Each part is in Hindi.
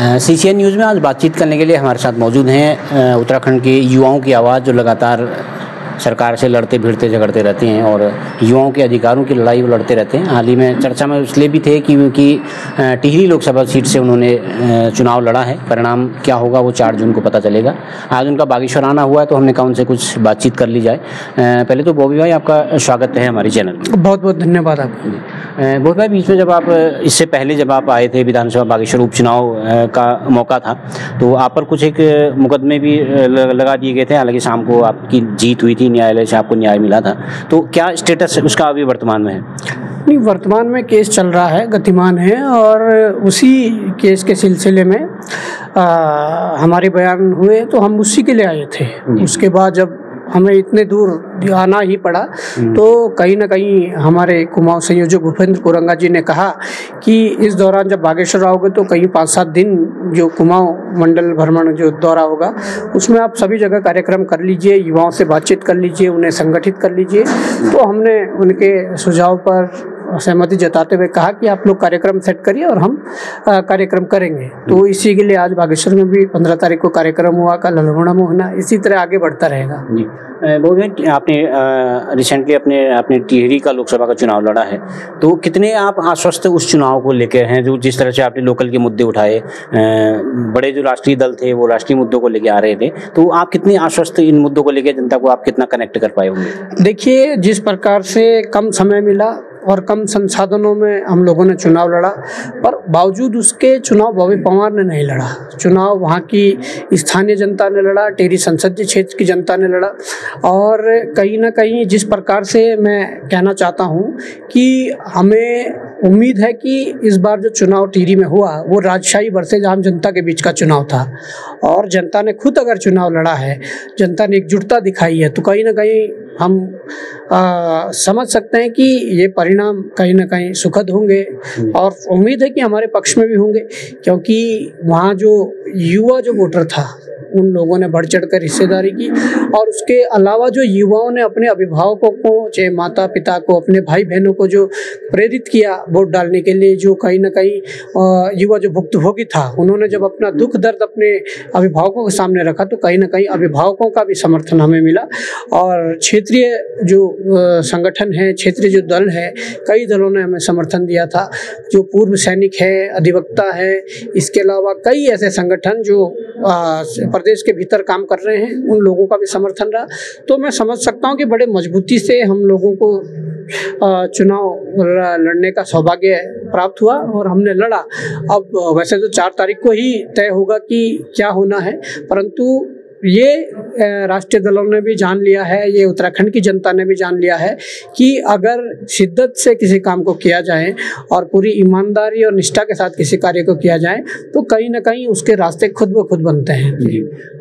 CCN न्यूज़ में आज बातचीत करने के लिए हमारे साथ मौजूद हैं उत्तराखंड के युवाओं की आवाज़, जो लगातार सरकार से लड़ते भिड़ते झगड़ते रहते हैं और युवाओं के अधिकारों की लड़ाई वो लड़ते रहते हैं। हाल ही में चर्चा में इसलिए भी थे क्योंकि टिहरी लोकसभा सीट से उन्होंने चुनाव लड़ा है। परिणाम क्या होगा वो 4 जून को पता चलेगा। आज उनका बागेश्वर आना हुआ है तो हमने कहा उनसे कुछ बातचीत कर ली जाए। पहले तो बॉबी भाई, आपका स्वागत है हमारे चैनल में। बहुत बहुत धन्यवाद आपको। बॉबी भाई, बीच में जब आप इससे पहले जब आप आए थे, विधानसभा बागेश्वर उपचुनाव का मौका था, तो आप पर कुछ एक मुकदमे भी लगा दिए गए थे। हालांकि शाम को आपकी जीत हुई थी, न्यायालय से आपको न्याय मिला था। तो क्या स्टेटस उसका अभी वर्तमान में है? नहीं, वर्तमान में केस चल रहा है, गतिमान है, और उसी केस के सिलसिले में हमारे बयान हुए तो हम उसी के लिए आए थे। उसके बाद जब हमें इतने दूर आना ही पड़ा तो कहीं ना कहीं हमारे कुमाऊं संयोजक भूपेंद्र कोरंगा जी ने कहा कि इस दौरान जब बागेश्वर आओगे तो कहीं 5-7 दिन जो कुमाऊं मंडल भ्रमण जो दौरा होगा उसमें आप सभी जगह कार्यक्रम कर लीजिए, युवाओं से बातचीत कर लीजिए, उन्हें संगठित कर लीजिए। तो हमने उनके सुझाव पर सहमति जताते हुए कहा कि आप लोग कार्यक्रम सेट करिए और हम कार्यक्रम करेंगे। तो इसी के लिए आज बागेश्वर में भी 15 तारीख को कार्यक्रम हुआ, कल अल्मोड़ा में होना, इसी तरह आगे बढ़ता रहेगा। जी, बोलिए, आपने रिसेंटली अपने टिहरी का लोकसभा का चुनाव लड़ा है, तो कितने आप आश्वस्त उस चुनाव को लेकर हैं? जो जिस तरह से आपने लोकल के मुद्दे उठाए, बड़े जो राष्ट्रीय दल थे वो राष्ट्रीय मुद्दों को लेकर आ रहे थे, तो आप कितने आश्वस्त इन मुद्दों को लेकर जनता को आप कितना कनेक्ट कर पाए होंगे? देखिए, जिस प्रकार से कम समय मिला और कम संसाधनों में हम लोगों ने चुनाव लड़ा, पर बावजूद उसके चुनाव बॉबी पवार ने नहीं लड़ा। चुनाव वहाँ की स्थानीय जनता ने लड़ा, टिहरी संसदीय क्षेत्र की जनता ने लड़ा। और कहीं ना कहीं जिस प्रकार से मैं कहना चाहता हूँ कि हमें उम्मीद है कि इस बार जो चुनाव टिहरी में हुआ वो राजशाही वर्सेज आम जनता के बीच का चुनाव था, और जनता ने खुद अगर चुनाव लड़ा है, जनता ने एकजुटता दिखाई है, तो कहीं ना कहीं हम समझ सकते हैं कि ये परिणाम कहीं ना कहीं सुखद होंगे। और उम्मीद है कि हमारे पक्ष में भी होंगे, क्योंकि वहाँ जो युवा जो वोटर था उन लोगों ने बढ़ चढ़ कर हिस्सेदारी की। और उसके अलावा जो युवाओं ने अपने अभिभावकों को, चाहे माता पिता को, अपने भाई बहनों को जो प्रेरित किया वोट डालने के लिए, जो कहीं ना कहीं युवा जो भुक्तभोगी था, उन्होंने जब अपना दुख दर्द अपने अभिभावकों के सामने रखा तो कहीं ना कहीं अभिभावकों का भी समर्थन हमें मिला। और क्षेत्रीय जो संगठन है, क्षेत्रीय जो दल है, कई दलों ने हमें समर्थन दिया था। जो पूर्व सैनिक है, अधिवक्ता है, इसके अलावा कई ऐसे संगठन जो प्रदेश के भीतर काम कर रहे हैं, उन लोगों का भी समर्थन रहा। तो मैं समझ सकता हूँ कि बड़े मजबूती से हम लोगों को चुनाव लड़ने का सौभाग्य प्राप्त हुआ और हमने लड़ा। अब वैसे तो 4 तारीख को ही तय होगा कि क्या होना है, परंतु ये राष्ट्रीय दलों ने भी जान लिया है, ये उत्तराखंड की जनता ने भी जान लिया है कि अगर शिद्दत से किसी काम को किया जाए और पूरी ईमानदारी और निष्ठा के साथ किसी कार्य को किया जाए तो कहीं ना कहीं उसके रास्ते खुद ब खुद बनते हैं।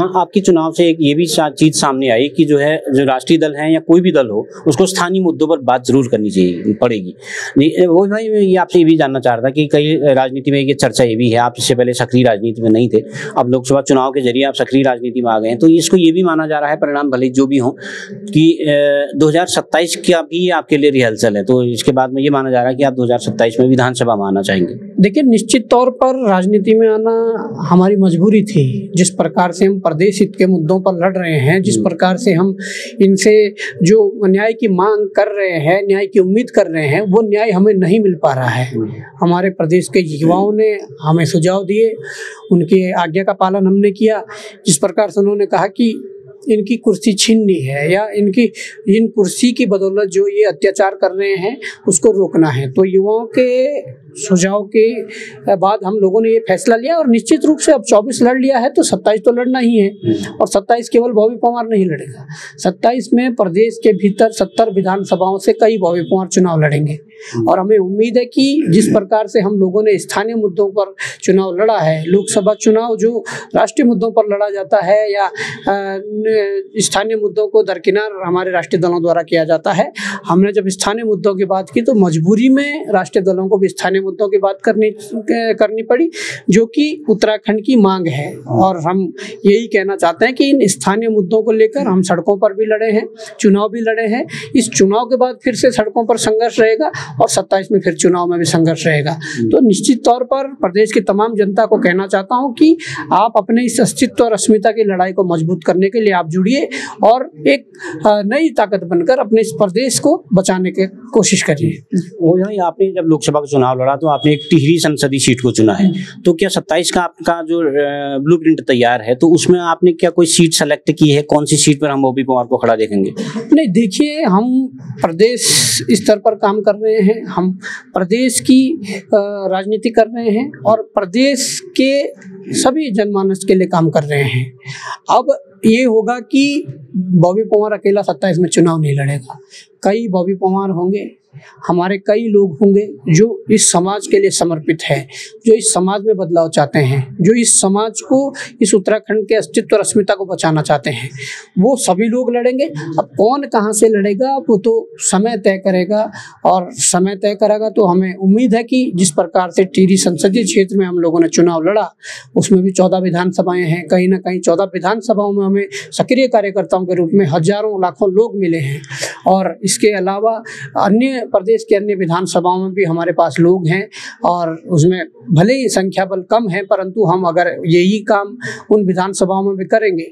हाँ, आपके चुनाव से एक ये भी चीज़ सामने आई कि जो है, जो राष्ट्रीय दल है या कोई भी दल हो, उसको स्थानीय मुद्दों पर बात जरूर करनी चाहिए पड़ेगी। वो भाई, ये आपसे ये भी जानना चाह रहा था कि कई राजनीति में ये चर्चा ये भी है, आप इससे पहले सक्रिय राजनीति में नहीं थे, अब लोकसभा चुनाव के जरिए आप सक्रिय राजनीति में आ गए, तो इसको ये भी माना जा रहा है, परिणाम भले जो भी हो, कि 2027 का भी आपके लिए रिहर्सल है। तो इसके बाद में ये माना जा रहा है कि आप 2027 में विधानसभा में आना चाहेंगे। देखिए, निश्चित तौर पर राजनीति में आना हमारी मजबूरी थी। जिस प्रकार से हम प्रदेश हित के मुद्दों पर लड़ रहे हैं, जिस प्रकार से हम इनसे जो न्याय की मांग कर रहे हैं, न्याय की उम्मीद कर रहे हैं, वो न्याय हमें नहीं मिल पा रहा है। हमारे प्रदेश के युवाओं ने हमें सुझाव दिए, उनके आज्ञा का पालन हमने किया। जिस प्रकार से उन्होंने कहा कि इनकी कुर्सी छीननी है या इन कुर्सी की बदौलत जो ये अत्याचार कर रहे हैं उसको रोकना है, तो युवाओं के सुझाव के बाद हम लोगों ने ये फैसला लिया। और निश्चित रूप से अब 24 लड़ लिया है तो 27 तो लड़ना ही है, और 27 केवल बॉबी पवार नहीं लड़ेगा। 27 में प्रदेश के भीतर 70 विधानसभाओं से कई बॉबी पवार चुनाव लड़ेंगे। और हमें उम्मीद है कि जिस प्रकार से हम लोगों ने स्थानीय मुद्दों पर चुनाव लड़ा है, लोकसभा चुनाव जो राष्ट्रीय मुद्दों पर लड़ा जाता है या स्थानीय मुद्दों को दरकिनार हमारे राष्ट्रीय दलों द्वारा किया जाता है, हमने जब स्थानीय मुद्दों की बात की तो मजबूरी में राष्ट्रीय दलों को भी स्थानीय स्थानीय मुद्दों की बात करनी पड़ी, जो कि उत्तराखंड की मांग है। और हम यही कहना चाहते हैं कि इन स्थानीय मुद्दों को लेकर हम सड़कों पर भी लड़े हैं, चुनाव भी लड़े हैं। इस चुनाव के बाद फिर से सड़कों पर संघर्ष रहेगा और 27 में फिर चुनाव में भी संघर्ष रहेगा। तो निश्चित तौर पर प्रदेश की तमाम जनता को कहना चाहता हूं कि आप अपने इस अस्तित्व और अस्मिता की लड़ाई को मजबूत करने के लिए आप जुड़िए और एक नई ताकत बनकर अपने इस प्रदेश को बचाने की कोशिश करिए। वो आपने जब लोकसभा का चुनाव लड़ा तो आपने एक टिहरी संसदीय सीट को चुना है, तो क्या 27 का आपका जो ब्लूप्रिंट तैयार है तो उसमें आपने क्या कोई सीट सेलेक्ट की है? कौन सी सीट पर हम बॉबी पवार को खड़ा देखेंगे? नहीं, देखिए, हम प्रदेश स्तर पर काम कर रहे हैं, हम प्रदेश की राजनीति कर रहे हैं और प्रदेश के सभी जनमानस के लिए काम कर रहे हैं। अब ये होगा कि बॉबी पवार अकेला 27 में चुनाव नहीं लड़ेगा, कई बॉबी पवार होंगे, हमारे कई लोग होंगे जो इस समाज के लिए समर्पित है, जो इस समाज में बदलाव चाहते हैं, जो इस समाज को, इस उत्तराखंड के अस्तित्व और अस्मिता को बचाना चाहते हैं। वो सभी लोग लड़ेंगे। अब कौन कहां से लड़ेगा वो तो समय तय करेगा, और समय तय करेगा तो हमें उम्मीद है कि जिस प्रकार से टिहरी संसदीय क्षेत्र में हम लोगों ने चुनाव लड़ा, उसमें भी 14 विधानसभाएं हैं, कहीं ना कहीं 14 विधानसभाओं में हमें सक्रिय कार्यकर्ताओं के रूप में हजारों लाखों लोग मिले हैं। और इसके अलावा अन्य प्रदेश के अन्य विधानसभाओं में भी हमारे पास लोग हैं, और उसमें भले ही संख्या बल कम है, परंतु हम अगर यही काम उन विधानसभाओं में भी करेंगे,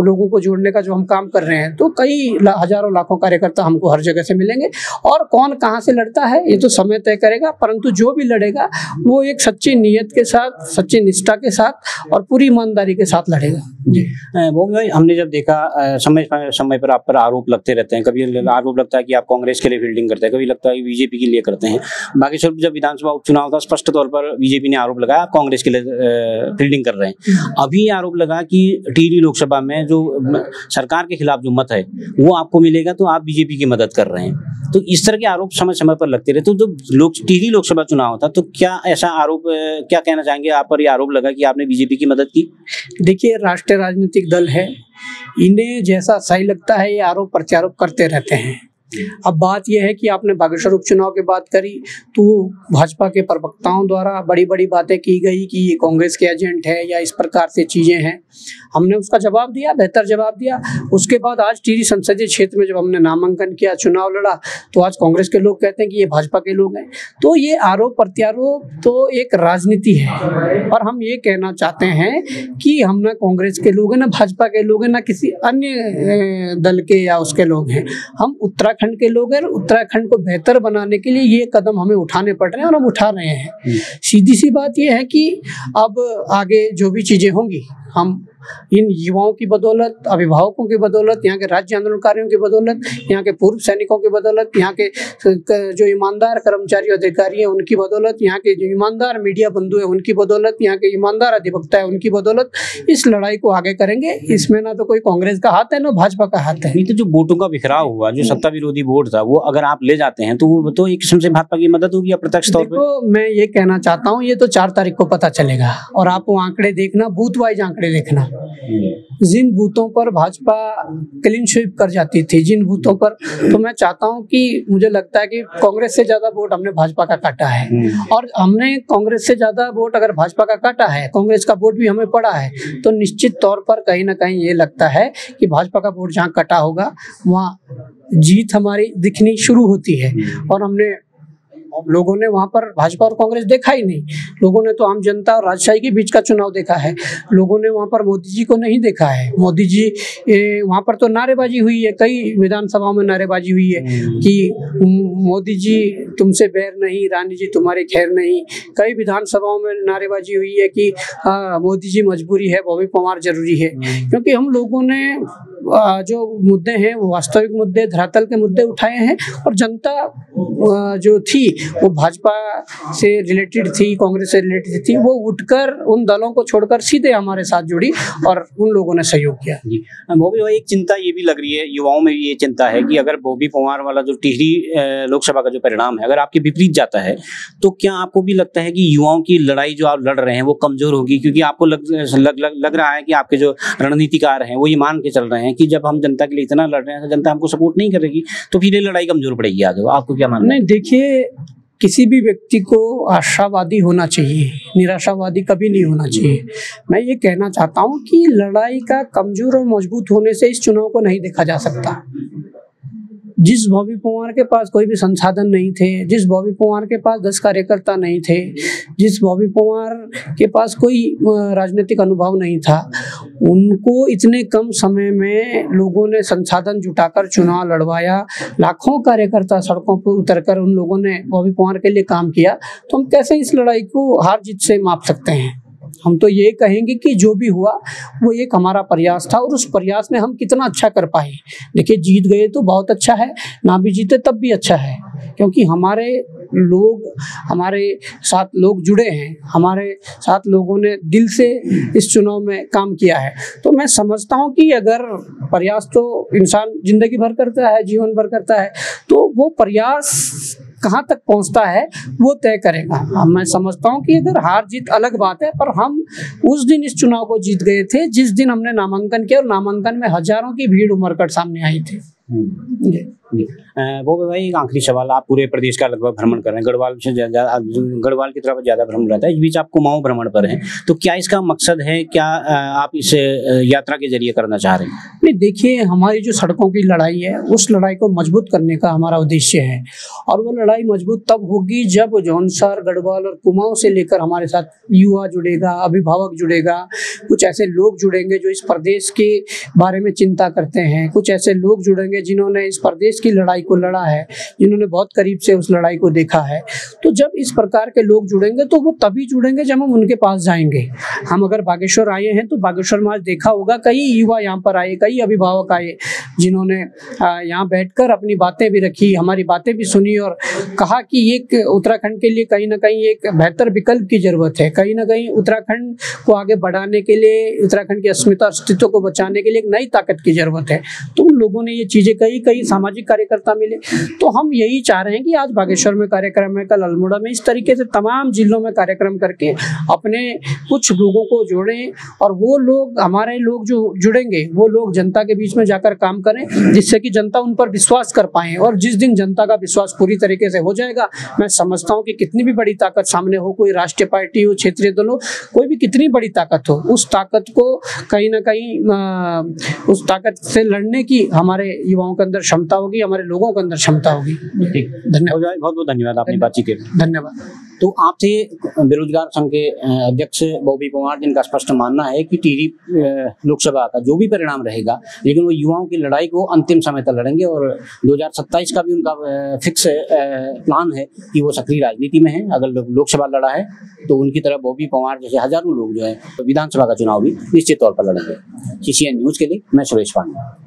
लोगों को जोड़ने का जो हम काम कर रहे हैं, तो कई हजारों लाखों कार्यकर्ता हमको हर जगह से मिलेंगे। और कौन कहां से लड़ता है ये तो समय तय करेगा, परंतु जो भी लड़ेगा वो एक सच्ची नीयत के साथ, सच्ची निष्ठा के साथ और पूरी ईमानदारी के साथ लड़ेगा। जी बॉबी भाई, हमने जब देखा समय पर आप पर आरोप लगते रहते हैं, कभी आरोप लगता है कि आप कांग्रेस के लिए फील्डिंग करते हैं, कभी लगता है बीजेपी के लिए करते हैं। बाकी सब जब विधानसभा उपचुनाव था, स्पष्ट तौर पर बीजेपी ने आरोप लगाया आप कांग्रेस के लिए फील्डिंग कर रहे हैं। अभी आरोप लगा कि टिहरी लोकसभा में जो सरकार के खिलाफ जो मत है वो आपको मिलेगा, तो आप बीजेपी की मदद कर रहे हैं। तो इस तरह के आरोप समय समय पर लगते रहे। तो जो टिहरी लोकसभा चुनाव था, तो क्या ऐसा आरोप, क्या कहना चाहेंगे आप पर? ये आरोप लगा कि आपने बीजेपी की मदद की। देखिए, राष्ट्रीय राजनीतिक दल है, इन्हें जैसा सही लगता है ये आरोप प्रत्यारोप करते रहते हैं। अब बात यह है कि आपने बागेश्वर उपचुनाव की बात करी, तो भाजपा के प्रवक्ताओं द्वारा बड़ी बड़ी बातें की गई कि ये कांग्रेस के एजेंट है या इस प्रकार से चीज़ें हैं। हमने उसका जवाब दिया, बेहतर जवाब दिया। उसके बाद आज टिहरी संसदीय क्षेत्र में जब हमने नामांकन किया, चुनाव लड़ा, तो आज कांग्रेस के लोग कहते हैं कि ये भाजपा के लोग हैं। तो ये आरोप प्रत्यारोप तो एक राजनीति है, और हम ये कहना चाहते हैं कि हम ना कांग्रेस के लोग हैं, ना भाजपा के लोग हैं, ना किसी अन्य दल के या उसके लोग हैं। हम उत्तराखंड के लोग हैं, उत्तराखंड को बेहतर बनाने के लिए ये कदम हमें उठाने पड़ रहे हैं और हम उठा रहे हैं। सीधी सी बात ये है कि अब आगे जो भी चीज़ें होंगी, हम इन युवाओं की बदौलत, अभिभावकों की बदौलत, यहाँ के राज्य आंदोलनकारियों की बदौलत, यहाँ के पूर्व सैनिकों की बदौलत, यहाँ के जो ईमानदार कर्मचारी अधिकारी हैं उनकी बदौलत, यहाँ के जो ईमानदार मीडिया बंधु हैं उनकी बदौलत, यहाँ के ईमानदार अधिवक्ता है उनकी बदौलत इस लड़ाई को आगे करेंगे। इसमें ना तो कोई कांग्रेस का हाथ है, ना भाजपा का हाथ है। तो जो वोटों का बिखराव हुआ, जो सत्ता विरोधी वोट था, वो अगर आप ले जाते हैं तो वो तो एक किस्म से भाजपा की मदद होगी अप्रत्यक्ष तौर पर। मैं ये कहना चाहता हूँ, ये तो 4 तारीख को पता चलेगा, और आप वो आंकड़े देखना, बूथ वाइज आंकड़े देखना। जिन बूथों पर भाजपा क्लीन स्वीप कर जाती थी, जिन बूथों पर, तो मैं चाहता हूं कि, मुझे लगता है कि कांग्रेस से ज्यादा वोट हमने भाजपा का काटा है, और हमने कांग्रेस से ज्यादा वोट अगर भाजपा का काटा है, कांग्रेस का वोट भी हमें पड़ा है, तो निश्चित तौर पर कहीं ना कहीं ये लगता है कि भाजपा का वोट जहाँ कटा होगा वहाँ जीत हमारी दिखनी शुरू होती है। और हमने लोगों ने वहाँ पर भाजपा और कांग्रेस देखा ही नहीं, लोगों ने तो आम जनता और राजशाही के बीच का चुनाव देखा है। लोगों ने वहाँ पर मोदी जी को नहीं देखा है। मोदी जी वहाँ पर तो नारेबाजी हुई है, कई विधानसभाओं में नारेबाजी हुई है कि मोदी जी तुमसे बैर नहीं, रानी जी तुम्हारे खैर नहीं। कई विधानसभाओं में नारेबाजी हुई है कि मोदी जी मजबूरी है, बॉबी पवार जरूरी है। क्योंकि हम लोगों ने जो मुद्दे हैं वो वास्तविक मुद्दे, धरातल के मुद्दे उठाए हैं, और जनता जो थी वो भाजपा से रिलेटेड थी, कांग्रेस से रिलेटेड थी, वो उठकर उन दलों को छोड़कर सीधे हमारे साथ जुड़ी और उन लोगों ने सहयोग किया। जी बॉबी भाई, एक चिंता ये भी लग रही है, युवाओं में भी ये चिंता है कि अगर बॉबी पवार वाला जो टिहरी लोकसभा का जो परिणाम है अगर आपके विपरीत जाता है, तो क्या आपको भी लगता है कि युवाओं की लड़ाई जो आप लड़ रहे हैं वो कमजोर होगी? क्योंकि आपको लग रहा है कि आपके जो रणनीतिकार हैं वो ये मान के चल रहे हैं कि जब हम जनता के लिए इतना लड़ रहे हैं तो जनता हमको सपोर्ट नहीं करेगी, तो फिर ये लड़ाई कमजोर पड़ेगी आगे। आपको क्या मानना है? नहीं, देखिए, किसी भी व्यक्ति को आशावादी होना चाहिए, निराशावादी कभी नहीं होना चाहिए। मैं ये कहना चाहता हूँ कि लड़ाई का कमजोर और मजबूत होने से इस चुनाव को नहीं देखा जा सकता। जिस बॉबी पवार के पास कोई भी संसाधन नहीं थे, जिस बॉबी पवार के पास 10 कार्यकर्ता नहीं थे, जिस बॉबी पवार के पास कोई राजनीतिक अनुभव नहीं था, उनको इतने कम समय में लोगों ने संसाधन जुटाकर चुनाव लड़वाया। लाखों कार्यकर्ता सड़कों पर उतरकर उन लोगों ने बॉबी पवार के लिए काम किया। तो हम कैसे इस लड़ाई को हार जीत से माप सकते हैं? हम तो ये कहेंगे कि जो भी हुआ वो एक हमारा प्रयास था और उस प्रयास में हम कितना अच्छा कर पाए। देखिए, जीत गए तो बहुत अच्छा है, ना भी जीते तब भी अच्छा है, क्योंकि हमारे साथ लोग जुड़े हैं, हमारे साथ लोगों ने दिल से इस चुनाव में काम किया है। तो मैं समझता हूँ कि अगर प्रयास तो इंसान जिंदगी भर करता है, जीवन भर करता है, तो वो प्रयास कहाँ तक पहुँचता है वो तय करेगा। मैं समझता हूँ कि अगर हार जीत अलग बात है, पर हम उस दिन इस चुनाव को जीत गए थे जिस दिन हमने नामांकन किया, और नामांकन में हजारों की भीड़ उमड़ कर सामने आई थी। वो भाई, एक आखिरी सवाल, आप पूरे प्रदेश का लगभग भ्रमण कर रहे हैं, गढ़वाल की तरफ ज्यादा भ्रमण रहता है, इस बीच आप कुमाऊं भ्रमण पर हैं, तो क्या इसका मकसद है? क्या आप इस यात्रा के जरिए करना चाह रहे हैं? नहीं, देखिए, हमारी जो सड़कों की लड़ाई है उस लड़ाई को मजबूत करने का हमारा उद्देश्य है, और वो लड़ाई मजबूत तब होगी जब जौनसार, गढ़वाल और कुमाऊं से लेकर हमारे साथ युवा जुड़ेगा, अभिभावक जुड़ेगा, कुछ ऐसे लोग जुड़ेंगे जो इस प्रदेश के बारे में चिंता करते हैं, कुछ ऐसे लोग जुड़ेंगे जिन्होंने इस प्रदेश की लड़ाई को लड़ा है, जिन्होंने बहुत करीब से उस लड़ाई को देखा है। तो जब इस प्रकार के लोग जुड़ेंगे तो वो तभी जुड़ेंगे जब हम उनके पास जाएंगे। हम अगर बागेश्वर आए हैं तो बागेश्वर में आज देखा होगा कई युवा यहाँ पर आए, कई अभिभावक आए, जिन्होंने यहाँ बैठकर अपनी बातें भी रखी, हमारी बातें भी सुनी और कहा कि एक उत्तराखंड के लिए कहीं ना कहीं एक बेहतर विकल्प की जरूरत है, कहीं ना कहीं उत्तराखंड को आगे बढ़ाने के लिए, उत्तराखंड की अस्मिता अस्तित्व को बचाने के लिए एक नई ताकत की जरूरत है। तो उन लोगों ने ये चीजें कही, कई सामाजिक कार्यकर्ता मिले। तो हम यही चाह रहे हैं कि आज बागेश्वर में कार्यक्रम है, कल अल्मोड़ा में, इस तरीके से तमाम जिलों में कार्यक्रम करके अपने कुछ लोगों को जोड़ें, और वो लोग, हमारे लोग जो जुड़ेंगे, वो लोग जनता के बीच में जाकर काम करें, जिससे कि जनता उन पर विश्वास कर पाए। और जिस दिन जनता का विश्वास पूरी तरीके से हो जाएगा, मैं समझता हूँ कि कितनी भी बड़ी ताकत सामने हो, कोई राष्ट्रीय पार्टी हो, क्षेत्रीय दल हो, कोई भी कितनी बड़ी ताकत हो, उस ताकत को कहीं ना कहीं उस ताकत से लड़ने की हमारे युवाओं के अंदर क्षमता होगी, हमारे लोगों के अंदर क्षमता होगी। धन्यवाद, बहुत बहुत धन्यवाद आपने बातचीत की। धन्यवाद। तो आपसे बेरोजगार संघ के अध्यक्ष बॉबी पवार, जिनका स्पष्ट मानना है कि टिहरी लोकसभा का जो भी परिणाम रहेगा, लेकिन वो युवाओं की लड़ाई को अंतिम समय तक लड़ेंगे, और 2027 का भी उनका फिक्स प्लान है कि वो सक्रिय राजनीति में है। अगर लोकसभा लड़ा है तो उनकी तरह बॉबी पवार जैसे हजारों लोग जो है विधानसभा का चुनाव भी निश्चित तौर पर लड़ेंगे। CCN न्यूज के लिए मैं सुरेश पांडे।